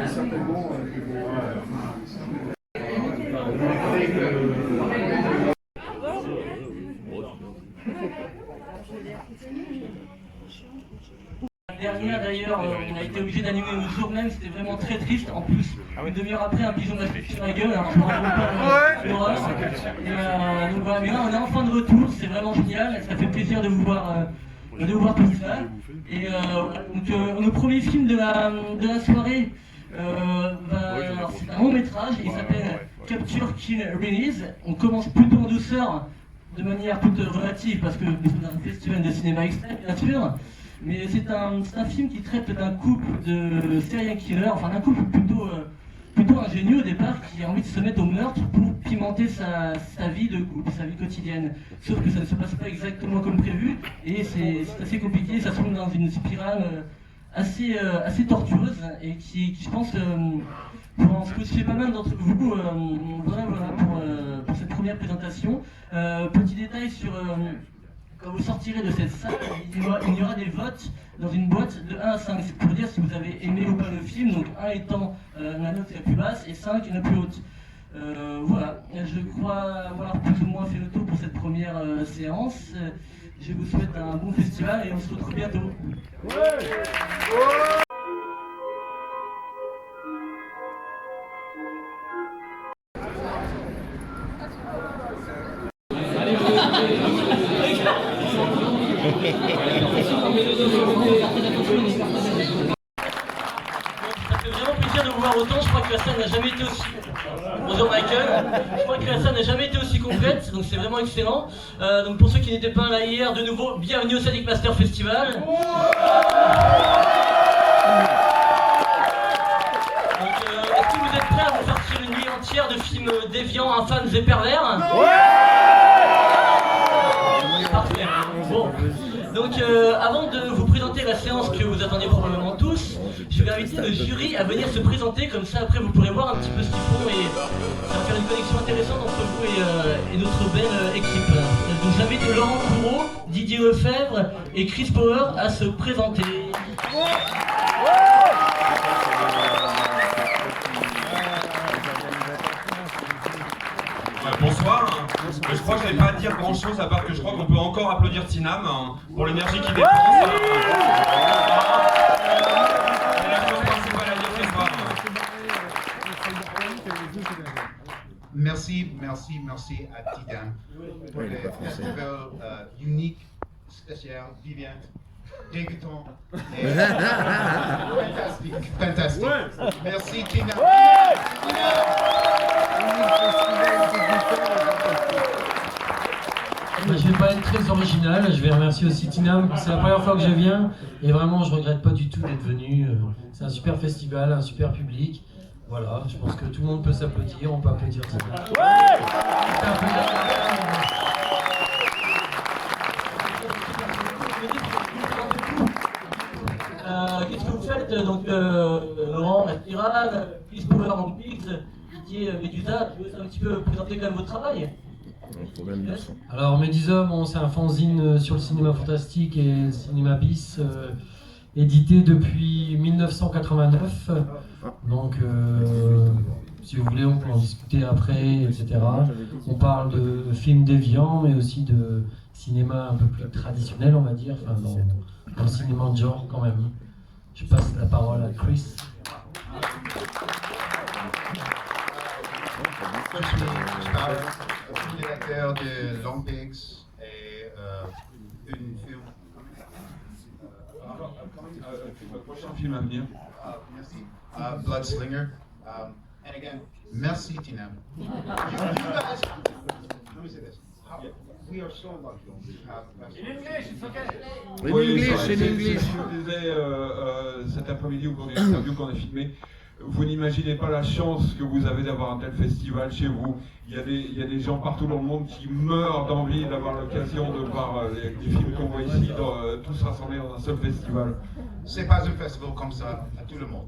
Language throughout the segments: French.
certainement. Dernière d'ailleurs, on a été obligé d'annuler le jour même, c'était vraiment très triste. En plus, une demi-heure après, un pigeon m'a fait sur la gueule, alors je me rends pas l'horreur. Donc voilà, mais là on est enfin de retour, c'est vraiment génial, ça fait plaisir de vous voir tout ça. Et donc, le premier film de la soirée, c'est un long métrage, il s'appelle Capture, Kill, Release. On commence plutôt en douceur, de manière toute relative, parce que c'est un festival de cinéma extrême, bien sûr. Mais c'est un film qui traite d'un couple de serial killers, enfin d'un couple plutôt ingénieux au départ, qui a envie de se mettre au meurtre pour pimenter sa vie de couple, sa vie quotidienne. Sauf que ça ne se passe pas exactement comme prévu, et c'est assez compliqué, ça se trouve dans une spirale assez tortueuse, et qui je pense, pour scotcher pas mal d'entre vous, voilà, pour cette première présentation. Petit détail sur... Quand vous sortirez de cette salle, il y aura des votes dans une boîte de 1 à 5. C'est pour dire si vous avez aimé ou pas le film, donc 1 étant la note la plus basse et 5 la plus haute. Voilà, je crois avoir plus ou moins fait le tour pour cette première séance. Je vous souhaite un bon festival et on se retrouve bientôt. Ça fait vraiment plaisir de vous voir autant, je crois que la salle n'a jamais été aussi... Bonjour Michael, je crois que la salle n'a jamais été aussi complète, donc c'est vraiment excellent. Donc pour ceux qui n'étaient pas là hier, de nouveau, bienvenue au Sadic Master Festival. Donc est-ce que vous êtes prêts à vous sortir une nuit entière de films déviants, infâmes et pervers? Parfait. Bon. Donc avant de vous présenter la séance que vous attendez probablement tous, je vais inviter le jury à venir se présenter, comme ça après vous pourrez voir un petit peu ce qu'ils font et ça va faire une connexion intéressante entre vous et notre belle équipe. Donc j'invite Laurent Courreau, Didier Lefebvre et Chris Power à se présenter. Bonsoir. Je crois que je n'avais pas à dire grand chose à part que je crois qu'on peut encore applaudir Tinam pour l'énergie qu'il dépense. Merci à Tinam pour le festival unique, spécial, vivant, débutant et fantastique. Merci Tinam. Je vais pas être très original, je vais remercier aussi Tinam, c'est la première fois que je viens et vraiment je regrette pas du tout d'être venu. C'est un super festival, un super public. Voilà, je pense que tout le monde peut s'applaudir, on peut applaudir Tinam. Qu'est-ce que vous faites donc Laurent, la spirale, Chris Power en Pix, Didier Médusa, tu veux un petit peu présenter quand même votre travail? Alors Médisome, c'est un fanzine sur le cinéma fantastique et le cinéma bis, édité depuis 1989. Donc si vous voulez on peut en discuter après, etc. On parle de films déviants mais aussi de cinéma un peu plus traditionnel on va dire, enfin, dans le cinéma de genre quand même. Je passe la parole à Chris. Je suis directeur de Long Pigs et une film. Le prochain film à venir. Merci. Bloodslinger. And again, merci Tinam. You guys, let me say this. We are so lucky. In English, it's okay. In English. Je disais cet après-midi au cours d'une interview qu'on a filmée. Vous n'imaginez pas la chance que vous avez d'avoir un tel festival chez vous. Il y a des gens partout dans le monde qui meurent d'envie d'avoir l'occasion de voir les films qu'on voit ici, tous rassemblés dans un seul festival. C'est pas un festival comme ça à tout le monde.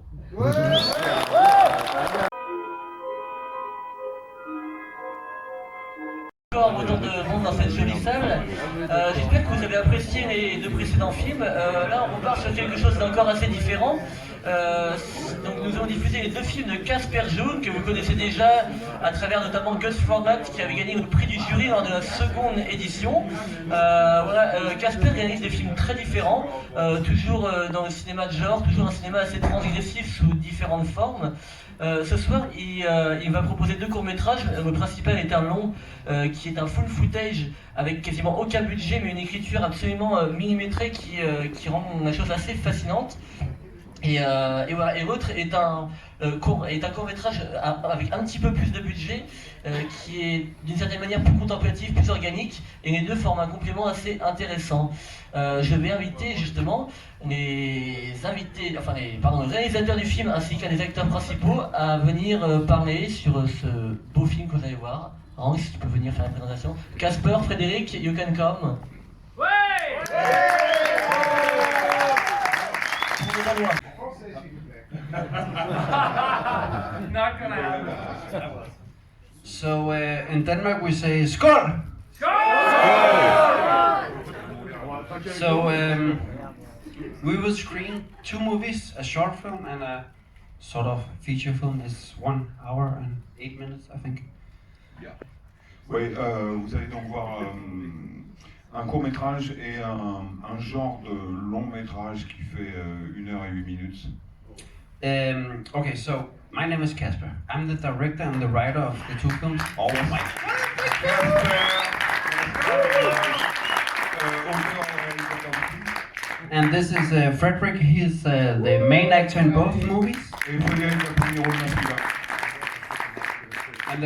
Encore autant de monde dans cette jolie salle. J'espère que vous avez apprécié les deux précédents films. Là, on repart sur quelque chose d'encore assez différent. Donc nous avons diffusé les 2 films de Casper Jones, que vous connaissez déjà à travers notamment Gus Format, qui avait gagné le prix du jury lors de la seconde édition. Casper réalise des films très différents, toujours dans le cinéma de genre, toujours un cinéma assez transgressif sous différentes formes. Ce soir, il va proposer 2 courts-métrages. Le principal est un long qui est un full footage avec quasiment aucun budget, mais une écriture absolument millimétrée qui rend la chose assez fascinante. Et l'autre est un court-métrage avec un petit peu plus de budget, qui est d'une certaine manière plus contemplatif, plus organique, et les 2 forment un complément assez intéressant. Je vais inviter justement les réalisateurs du film ainsi qu'un des acteurs principaux à venir parler sur ce beau film que vous allez voir. Hans, si tu peux venir faire la présentation. Casper, Frédéric, you can come. Not gonna happen. So in Denmark we say skål. So we will screen 2 movies, a short film and a sort of feature film. It's 1 hour and 8 minutes, I think. Yeah. Oui, vous allez donc voir un court-métrage et un genre de long-métrage qui fait 1 heure et 8 minutes. Okay, so my name is Casper. I'm the director and the writer of the 2 films. Oh my And this is Frederick. He is the main actor in both movies. And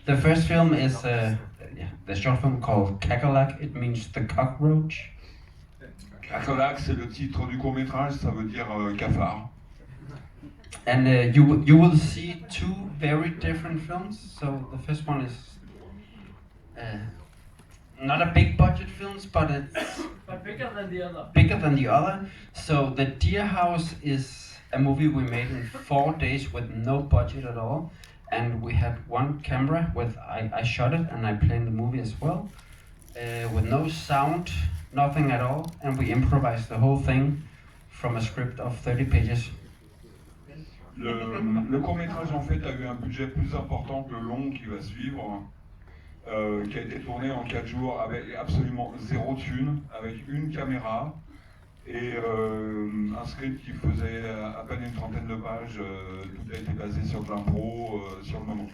the first film is the short film called Kakalak. It means the cockroach. Kakalak, c'est le titre du court-métrage, ça veut dire cafard. And you will see 2 very different films. So the first one is not a big budget films, but it's bigger than the other. Bigger than the other. So the Deer House is a movie we made in 4 days with no budget at all, and we had 1 camera with I shot it and I played the movie as well, with no sound, nothing at all, and we improvised the whole thing from a script of 30 pages. Le court-métrage en fait a eu un budget plus important que le long qui va suivre, qui a été tourné en 4 jours avec absolument 0 thune, avec 1 caméra et un script qui faisait à peine une 30aine de pages. Tout a été basé sur de l'impro sur le moment.